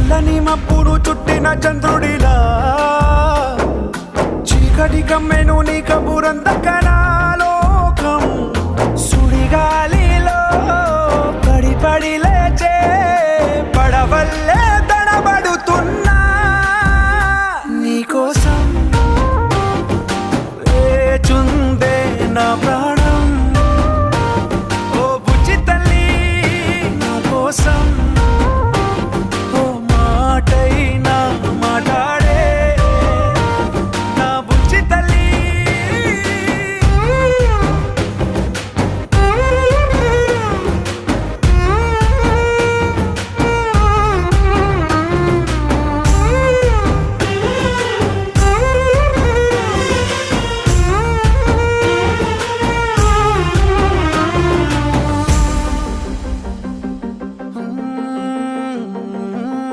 తెల్లని మబ్బును చుట్టిన చంద్రుడిలా చీకటి కమ్మెను నీ కబురందకనాలోకం సుడిగాలిలో పడి పడి లేచే పడవల్లే